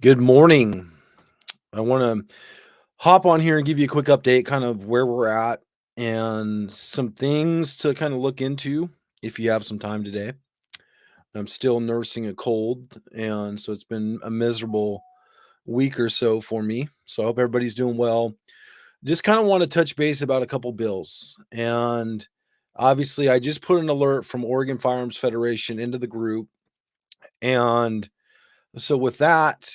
Good morning. I want to hop on here and give you a quick update, kind of where we're at and some things to kind of look into if you have some time today. I'm still nursing a cold, and so it's been a miserable week or so for me. So I hope everybody's doing well. Just kind of want to touch base about a couple bills. And obviously, I just put an alert from Oregon Firearms Federation into the group. And so with that,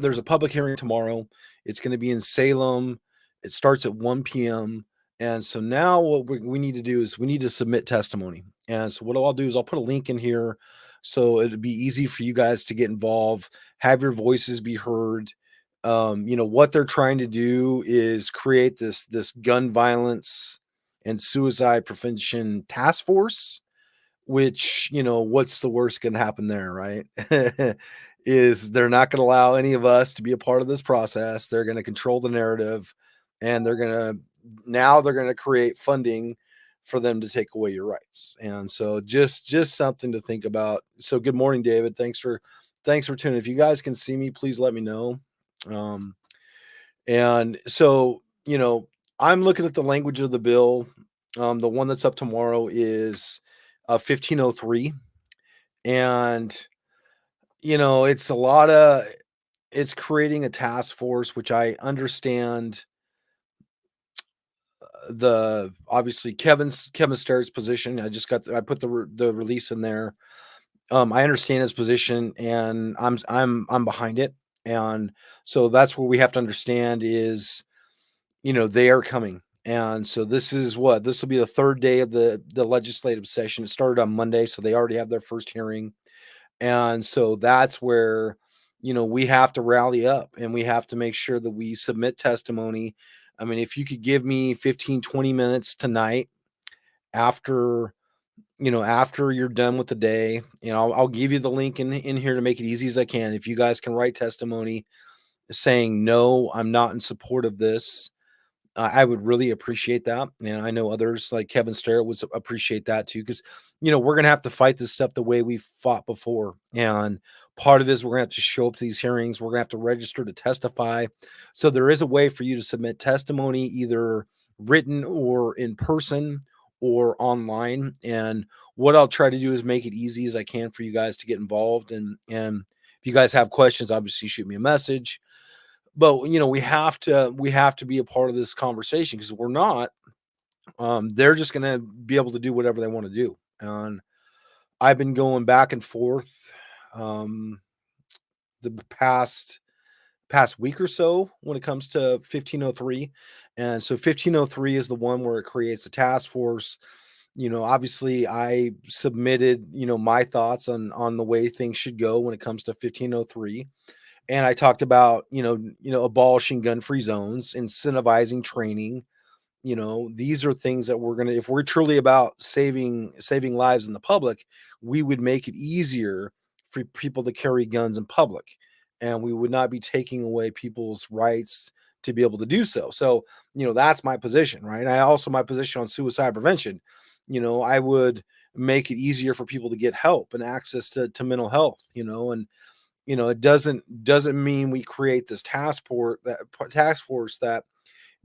there's a public hearing tomorrow. It's going to be in Salem. It starts at 1 p.m. And so now what we need to do is we need to submit testimony. And so what I'll do is I'll put a link in here so it'll be easy for you guys to get involved, have your voices be heard. What they're trying to do is create this gun violence and suicide prevention task force, which, what's the worst gonna happen there, right? Is they're not gonna allow any of us to be a part of this process. They're gonna control the narrative, and they're gonna create funding for them to take away your rights. And so just something to think about. So good morning, David. Thanks for tuning. If you guys can see me, please let me know. Um, and so, I'm looking at the language of the bill. The one that's up tomorrow is 1503. And, it's creating a task force, which I understand the obviously Kevin Starrett's position. I put the release in there. I understand his position, and I'm behind it. And so that's what we have to understand is they are coming. And so this will be the third day of the legislative session. It started on Monday, so they already have their first hearing. And so that's where, we have to rally up and we have to make sure that we submit testimony. I mean, if you could give me 15, 20 minutes tonight after, after you're done with the day, I'll give you the link in here to make it easy as I can. If you guys can write testimony saying, no, I'm not in support of this, I would really appreciate that. And I know others like Kevin Starrett would appreciate that too, because, we're going to have to fight this stuff the way we fought before. And part of it is we're going to have to show up to these hearings. We're going to have to register to testify. So there is a way for you to submit testimony, either written or in person or online. And what I'll try to do is make it easy as I can for you guys to get involved. And if you guys have questions, obviously shoot me a message. But we have to be a part of this conversation, because we're not, they're just gonna be able to do whatever they want to do. And I've been going back and forth um the past week or so when it comes to 1503. And so 1503 is the one where it creates a task force. Obviously I submitted, my thoughts on the way things should go when it comes to 1503. And I talked about, abolishing gun-free zones, incentivizing training. These are things that if we're truly about saving lives in the public, we would make it easier for people to carry guns in public, and we would not be taking away people's rights to be able to do so. So, that's my position, right? My position on suicide prevention. I would make it easier for people to get help and access to mental health, and it doesn't mean we create this task force that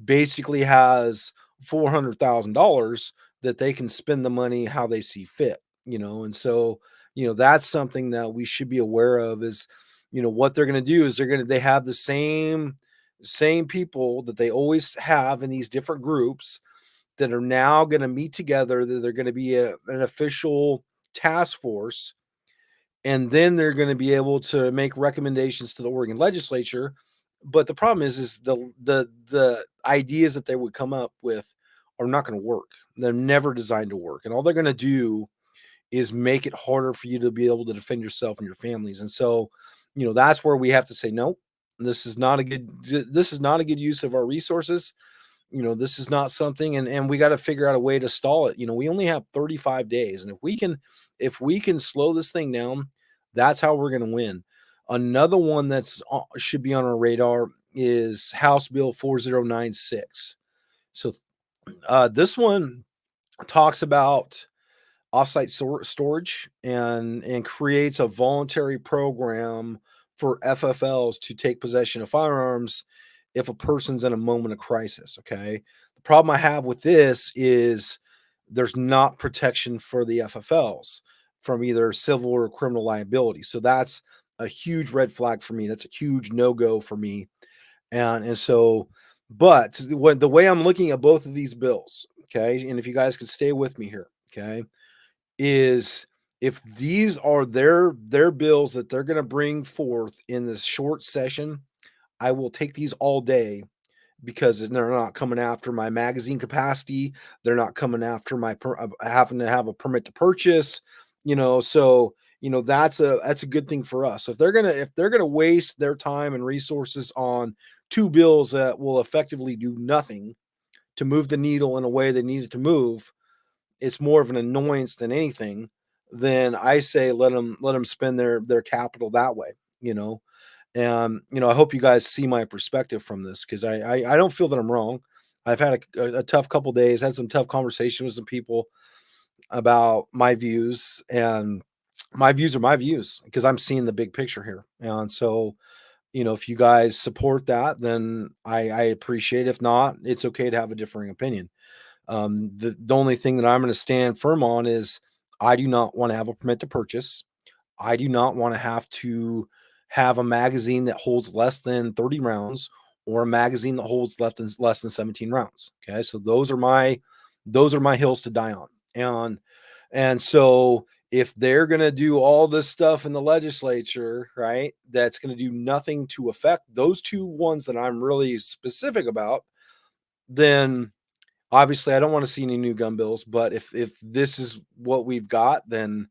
basically has $400,000 that they can spend the money how they see fit. And so, that's something that we should be aware of is, what they're going to do is they have the same people that they always have in these different groups that are now going to meet together, that they're going to be an official task force, and then they're going to be able to make recommendations to the Oregon legislature. But the problem is the ideas that they would come up with are not going to work. They're never designed to work, and all they're going to do is make it harder for you to be able to defend yourself and your families. And so, that's where we have to say no. This is not a good use of our resources. This is not something, and we got to figure out a way to stall it. We only have 35 days, and if we can slow this thing down, that's how we're going to win. Another one should be on our radar is House Bill 4096. So this one talks about offsite storage and creates a voluntary program for FFLs to take possession of firearms if a person's in a moment of crisis. Okay. The problem I have with this is there's not protection for the FFLs from either civil or criminal liability. So that's a huge red flag for me. That's a huge no go for me. And so, but when the way I'm looking at both of these bills, okay, and if you guys could stay with me here, okay, is if these are their bills that they're going to bring forth in this short session, I will take these all day because they're not coming after my magazine capacity. They're not coming after my having to have a permit to purchase, so that's a good thing for us. So if they're gonna waste their time and resources on two bills that will effectively do nothing to move the needle in a way they need it to move, it's more of an annoyance than anything. Then I say let them spend their capital that way, you know. And I hope you guys see my perspective from this because I don't feel that I'm wrong. I've had a tough couple days, had some tough conversations with some people about my views, and my views are my views because I'm seeing the big picture here. And so, if you guys support that, then I appreciate it. If not, it's okay to have a differing opinion. The only thing that I'm going to stand firm on is I do not want to have a permit to purchase. I do not want to have a magazine that holds less than 30 rounds or a magazine that holds less than 17 rounds. Okay. So those are my hills to die on. And so if they're going to do all this stuff in the legislature, right, that's going to do nothing to affect those two ones that I'm really specific about, then obviously I don't want to see any new gun bills. But if this is what we've got, then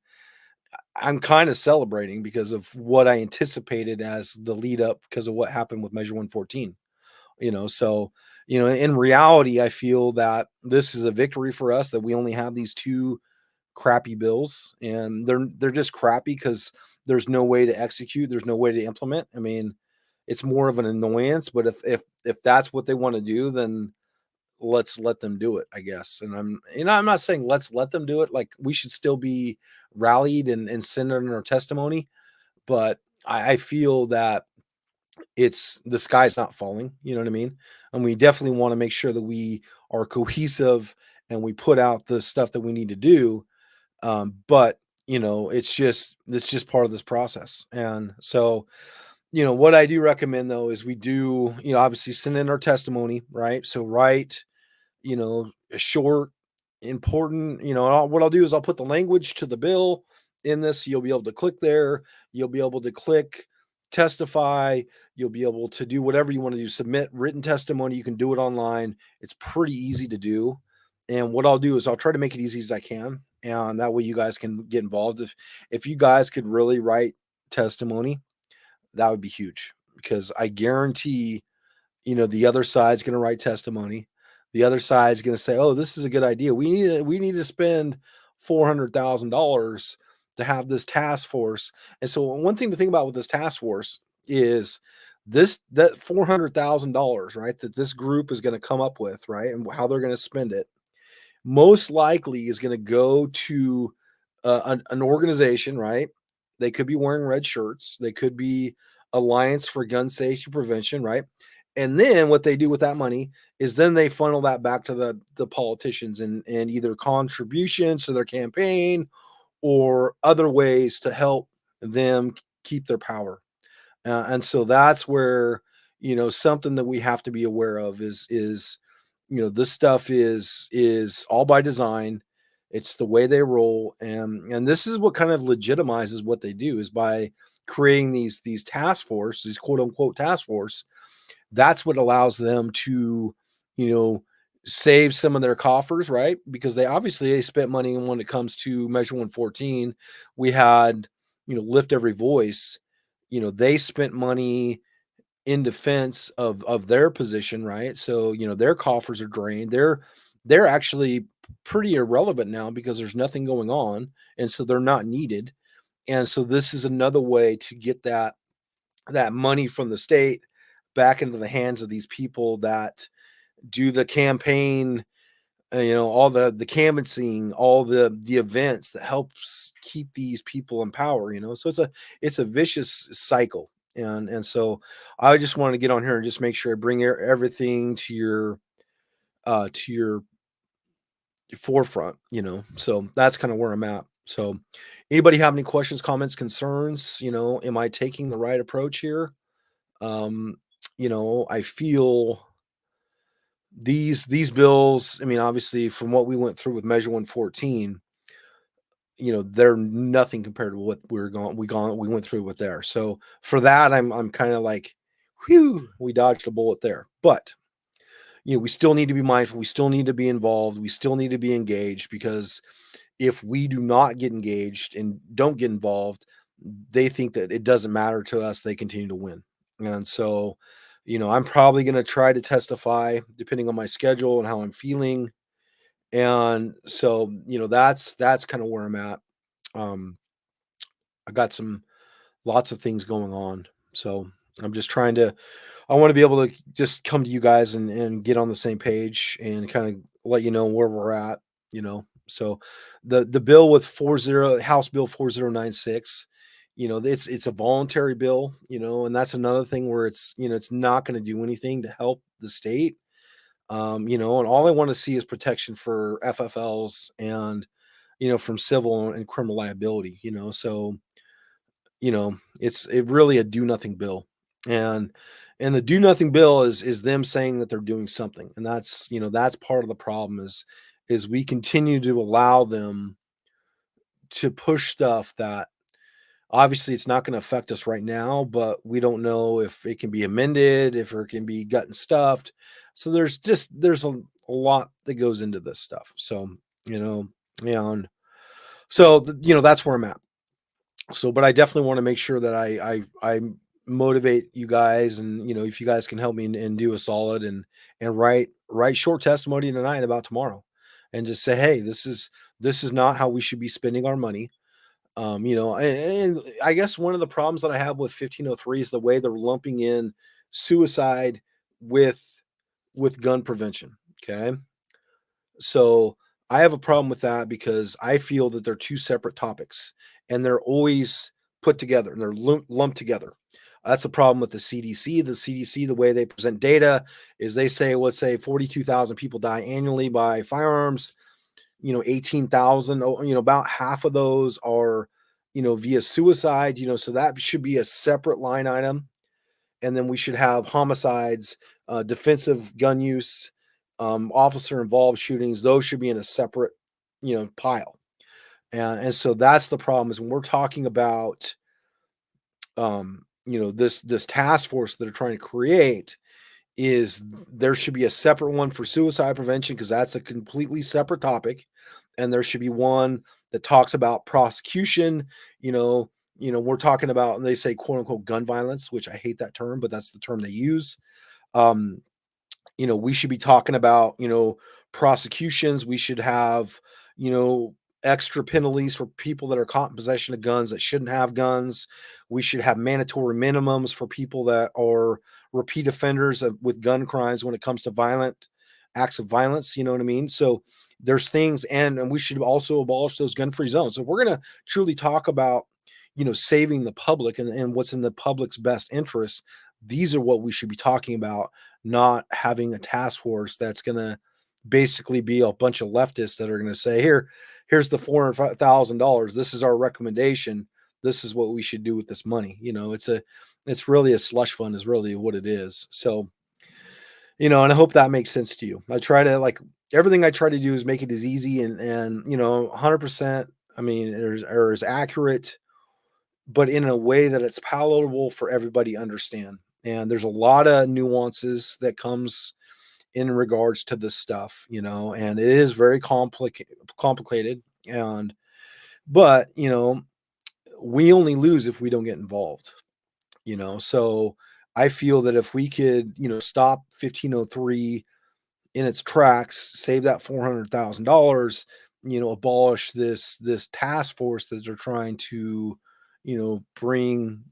I'm kind of celebrating because of what I anticipated as the lead up because of what happened with Measure 114. So in reality, I feel that this is a victory for us that we only have these two crappy bills, and they're just crappy because there's no way to execute, there's no way to implement. I mean, it's more of an annoyance, but if that's what they want to do, then let's let them do it, I guess. And I'm not saying let's let them do it. Like we should still be rallied and send in our testimony, but I feel that it's the sky's not falling. You know what I mean? And we definitely want to make sure that we are cohesive and we put out the stuff that we need to do. But it's just part of this process. And so, what I do recommend though is we do, obviously send in our testimony, right? So write, a short, important, what I'll do is I'll put the language to the bill in this. You'll be able to click there. You'll be able to click testify. You'll be able to do whatever you want to do. Submit written testimony. You can do it online. It's pretty easy to do. And what I'll do is I'll try to make it easy as I can. And that way you guys can get involved. If you guys could really write testimony, that would be huge because I guarantee the other side's going to write testimony. The other side's going to say, "Oh, this is a good idea. We need to spend $400,000 to have this task force." And so, one thing to think about with this task force is that $400,000, right? That this group is going to come up with, right, and how they're going to spend it. Most likely is going to go to an organization, right? They could be wearing red shirts. They could be Alliance for Gun Safety Prevention, right? And then what they do with that money is then they funnel that back to the politicians and either contributions to their campaign or other ways to help them keep their power. And so that's where something that we have to be aware of is this stuff is all by design. It's the way they roll, and this is what kind of legitimizes what they do is by creating these task force, these quote unquote task force. That's what allows them to, you know, save some of their coffers, right? Because they spent money when it comes to Measure 114. We had, Lift Every Voice. They spent money in defense of their position, right? So, their coffers are drained. They're actually pretty irrelevant now because there's nothing going on, and so they're not needed. And so this is another way to get that money from the state back into the hands of these people that do the campaign, all the canvassing, all the events that helps keep these people in power. So it's a vicious cycle. And so I just wanted to get on here and just make sure I bring everything to your forefront, so that's kind of where I'm at. So anybody have any questions, comments, concerns? Am I taking the right approach here? um I feel these bills, I mean, obviously from what we went through with measure 114, they're nothing compared to what we went through with there. So for that, I'm kind of like, whew, we dodged a bullet there. But we still need to be mindful, we still need to be involved, we still need to be engaged, because if we do not get engaged and don't get involved, they think that it doesn't matter to us, they continue to win. And so, I'm probably going to try to testify depending on my schedule and how I'm feeling. And so, that's kind of where I'm at. Um, I got some lots of things going on. So I'm just trying to, I want to be able to just come to you guys and get on the same page and kind of let you know where we're at, So the bill with 40 House Bill 4096, it's a voluntary bill, and that's another thing where it's not going to do anything to help the state. And all I want to see is protection for FFLs and, from civil and criminal liability, so it really a do nothing bill. And the do nothing bill is them saying that they're doing something. And that's part of the problem is we continue to allow them to push stuff that obviously it's not going to affect us right now, but we don't know if it can be amended, if it can be gut and stuffed. So there's a lot that goes into this stuff. So, and so that's where I'm at. So, but I definitely want to make sure that I motivate you guys, and if you guys can help me and do a solid and write short testimony tonight about tomorrow, and just say, hey, this is not how we should be spending our money. And I guess one of the problems that I have with 1503 is the way they're lumping in suicide with gun prevention. Okay, so I have a problem with that because I feel that they're two separate topics and they're always put together and they're lumped together. That's the problem with the CDC. The CDC, the way they present data is they say, let's say 42,000 people die annually by firearms, 18,000, about half of those are, via suicide, so that should be a separate line item. And then we should have homicides, defensive gun use, officer involved shootings. Those should be in a separate, pile. And so that's the problem is when we're talking about, this task force that are trying to create, is there should be a separate one for suicide prevention because that's a completely separate topic, and there should be one that talks about prosecution. We're talking about, and they say quote unquote gun violence, which I hate that term, but that's the term they use. Um, we should be talking about, prosecutions. We should have, extra penalties for people that are caught in possession of guns that shouldn't have guns. We should have mandatory minimums for people that are repeat offenders with gun crimes when it comes to violent acts of violence. You know what I mean? So there's things, and we should also abolish those gun-free zones. So we're going to truly talk about, saving the public and what's in the public's best interest. These are what we should be talking about, not having a task force that's going to basically be a bunch of leftists that are going to say, here's the $400,000. This is our recommendation. This is what we should do with this money. It's really a slush fund is really what it is. So, and I hope that makes sense to you. I try to, like, everything I try to do is make it as easy and 100%, I mean, or as accurate, but in a way that it's palatable for everybody to understand. And there's a lot of nuances that comes in regards to this stuff, and it is very complicated. But we only lose if we don't get involved, so I feel that if we could, stop 1503 in its tracks, save that $400,000, abolish this task force that they're trying to, bring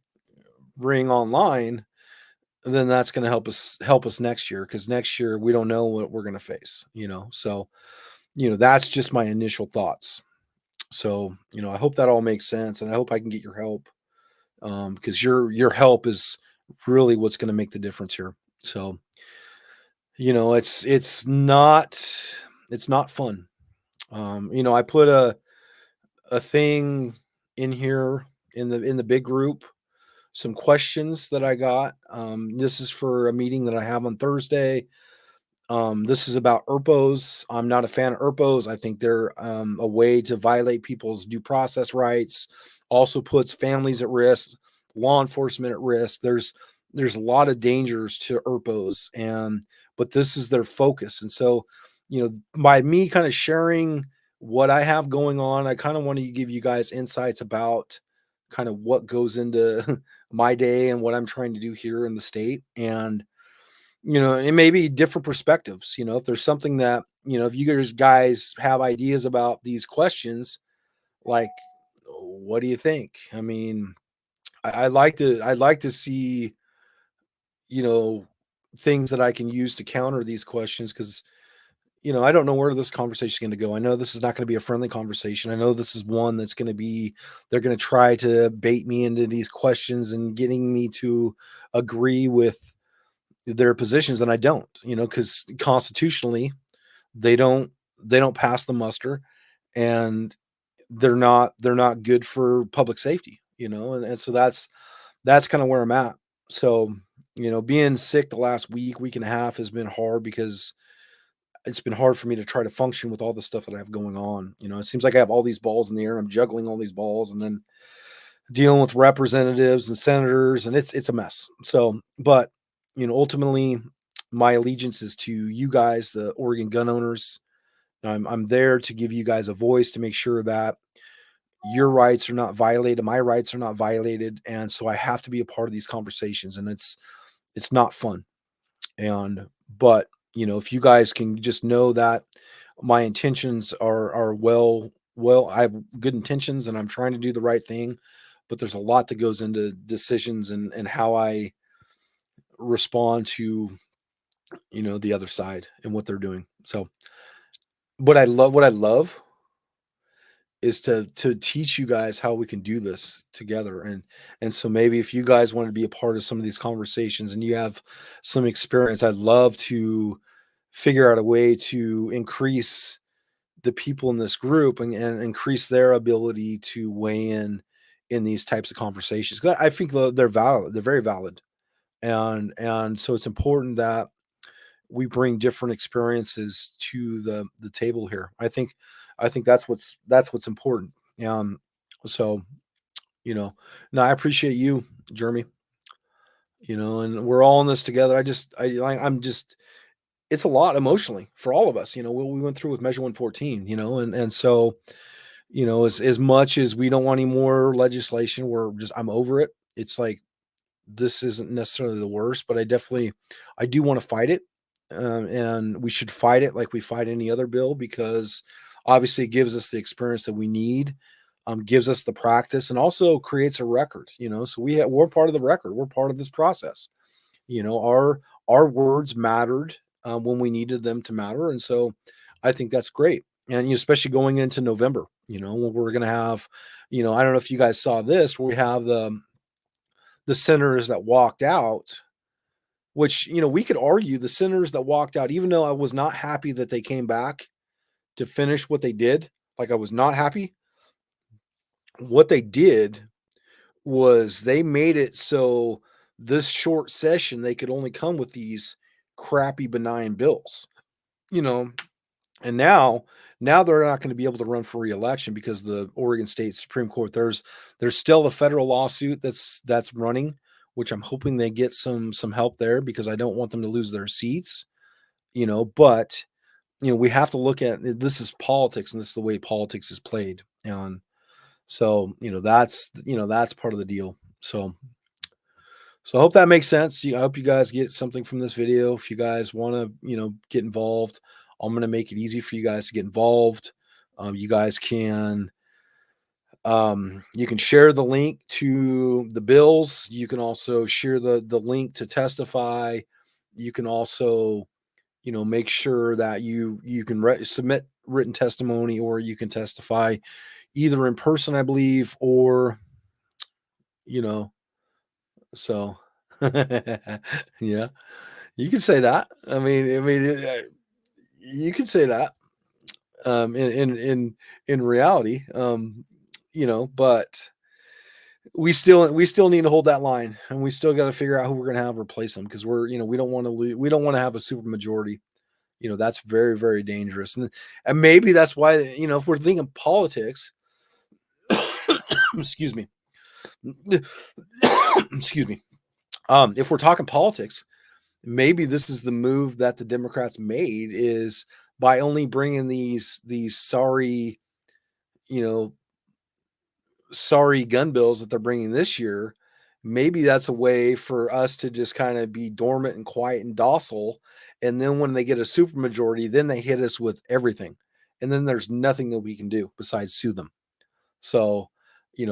online, then that's going to help us next year, because next year we don't know what we're going to face. So that's just my initial thoughts. So I hope that all makes sense, and I hope I can get your help because your help is really what's going to make the difference here. So, it's not fun. I put a thing in here in the big group, some questions that I got. This is for a meeting that I have on Thursday. This is about ERPOs. I'm not a fan of ERPOs. I think they're a way to violate people's due process rights. Also puts families at risk, law enforcement at risk. There's a lot of dangers to ERPOs, and but this is their focus. And so, by me kind of sharing what I have going on, I kind of want to give you guys insights about kind of what goes into my day and what I'm trying to do here in the state. And it may be different perspectives. If there's something that, if you guys have ideas about these questions, like, what do you think? I mean, I'd like to see, you know, things that I can use to counter these questions because, I don't know where this conversation is going to go. I know this is not going to be a friendly conversation. I know this is one that's going to be, they're going to try to bait me into these questions and getting me to agree with their positions, and I don't, because constitutionally they don't they don't pass the muster, and they're not good for public safety, and so that's kind of where I'm at. So, being sick the last week and a half has been hard because it's been hard for me to try to function with all the stuff that I have going on. It seems like I have all these balls in the air. I'm juggling all these balls and then dealing with representatives and senators, and it's a mess. So, but ultimately, my allegiance is to you guys, the Oregon gun owners. I'm there to give you guys a voice to make sure that your rights are not violated, my rights are not violated, and so I have to be a part of these conversations, and it's not fun. And but if you guys can just know that my intentions are well, I have good intentions and I'm trying to do the right thing, but there's a lot that goes into decisions and how I respond to the other side and what they're doing. So what I love is to teach you guys how we can do this together. And so maybe if you guys want to be a part of some of these conversations and you have some experience, I'd love to figure out a way to increase the people in this group and increase their ability to weigh in these types of conversations. 'Cause I think they're valid, they're very valid. And so it's important that we bring different experiences to the table here. I think that's what's important. So, you know, no, I appreciate you, Jeremy. And we're all in this together. I'm just, it's a lot emotionally for all of us. What we went through with Measure 114. And so, as much as we don't want any more legislation, I'm over it. It's like this isn't necessarily the worst, but I do want to fight it, and we should fight it like we fight any other bill because obviously it gives us the experience that we need, gives us the practice, and also creates a record. So we're part of the record. We're part of this process. Our words mattered when we needed them to matter, and so I think that's great. And especially going into November, when we're going to have, I don't know if you guys saw this, where we have the senators that walked out, which, we could argue the senators that walked out, even though I was not happy that they came back to finish what they did, like I was not happy. What they did was they made it so this short session they could only come with these crappy benign bills, you know, and now they're not going to be able to run for reelection because the Oregon State Supreme Court, there's still a federal lawsuit that's running, which I'm hoping they get some help there because I don't want them to lose their seats, but we have to look at this is politics, and this is the way politics is played. And so, that's part of the deal. So I hope that makes sense. I hope you guys get something from this video. If you guys want to, get involved, I'm going to make it easy for you guys to get involved. You guys you can share the link to the bills. You can also share the link to testify. You can also, make sure that you can submit written testimony, or you can testify either in person, I believe, or you know, so yeah, you can say that. You could say that, in reality, but we still need to hold that line, and we still got to figure out who we're going to have replace them because we don't want to we don't want to have a super majority. That's very, very dangerous, and maybe that's why, if we're thinking politics, excuse me, excuse me, if we're talking politics, maybe this is the move that the Democrats made, is by only bringing these you know sorry gun bills that they're bringing this year. Maybe that's a way for us to just kind of be dormant and quiet and docile, and then when they get a super majority, then they hit us with everything, and then there's nothing that we can do besides sue them. So,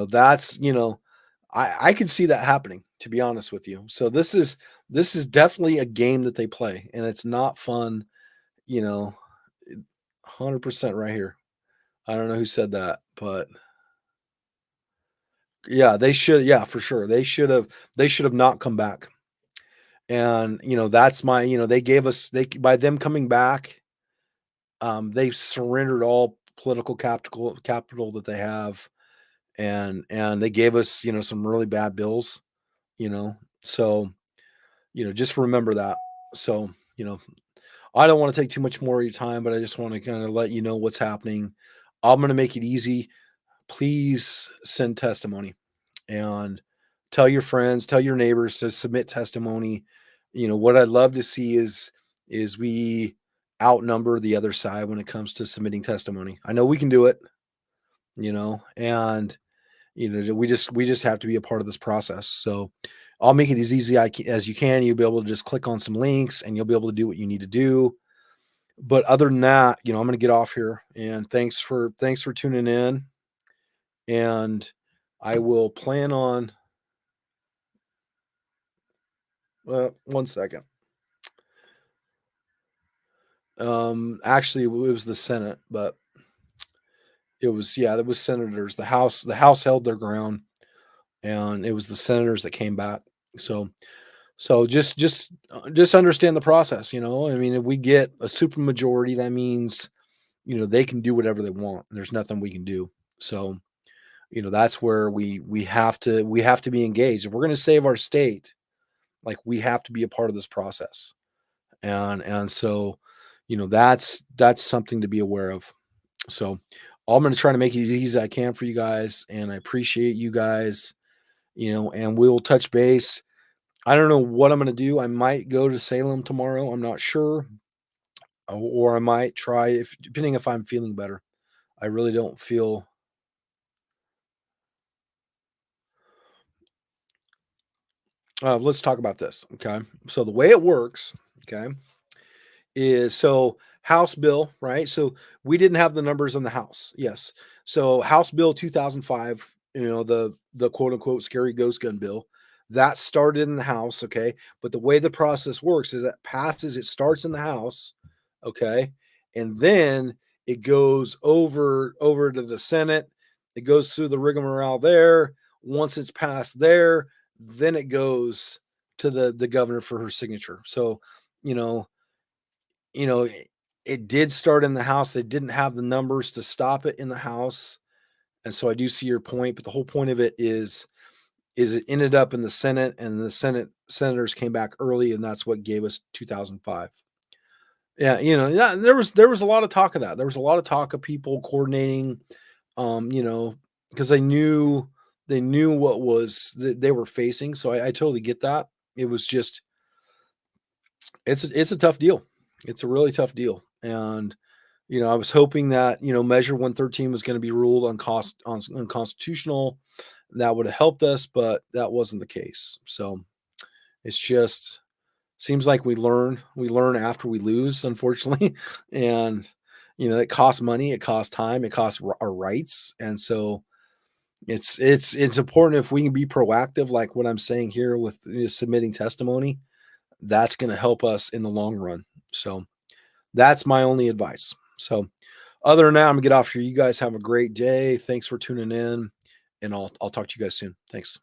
that's, I could see that happening, to be honest with you. So this is definitely a game that they play, and it's not fun, you know, 100% right here. I don't know who said that, but yeah, they should. Yeah, for sure. They should have not come back. And, that's my, they gave us, by them coming back, they surrendered all political capital that they have, and they gave us, some really bad bills, you know. So, just remember that. So, I don't want to take too much more of your time, but I just want to kind of let you know what's happening. I'm going to make it easy. Please send testimony, and tell your friends, tell your neighbors to submit testimony. What I'd love to see is we outnumber the other side when it comes to submitting testimony. I know we can do it, and we just have to be a part of this process. So I'll make it as easy as you can. You'll be able to just click on some links, and you'll be able to do what you need to do. But other than that, I'm going to get off here, and thanks for tuning in, and I will plan on, one second. Actually, it was the Senate, but there was senators. The House held their ground, and it was the senators that came back. So just understand the process. I mean, if we get a super majority, that means they can do whatever they want. There's nothing we can do. So that's where we have to be engaged. If we're going to save our state, like, we have to be a part of this process. And so that's something to be aware of. So I'm going to try to make it as easy as I can for you guys, and I appreciate you guys. And we'll touch base. I don't know what I'm going to do. I might go to Salem tomorrow. I'm not sure. Or I might try, depending if I'm feeling better. I really don't feel. Let's talk about this. Okay. So the way it works, okay, is, so House bill, right? So we didn't have the numbers on the House. Yes. So House Bill 2005, the quote unquote scary ghost gun bill, that started in the House. Okay. But the way the process works is that passes, it starts in the House. Okay. And then it goes over to the Senate. It goes through the rigmarole there. Once it's passed there, then it goes to the governor for her signature. So, you know, it did start in the House. They didn't have the numbers to stop it in the House. And so I do see your point, but the whole point of it is it ended up in the Senate, and the senators came back early, and that's what gave us 2005. Yeah, yeah, there was a lot of talk of that. There was a lot of talk of people coordinating, um, you know, because they knew what was they were facing. So I totally get that. It was just, it's a tough deal. It's a really tough deal. And I was hoping that Measure 113 was going to be ruled unconstitutional. That would have helped us, but that wasn't the case. So it's just, seems like we learn after we lose, unfortunately. And it costs money, it costs time, it costs our rights. And so it's important, if we can be proactive, like what I'm saying here with submitting testimony. That's going to help us in the long run. So that's my only advice. So other than that, I'm gonna get off here. You guys have a great day. Thanks for tuning in, and I'll talk to you guys soon. Thanks.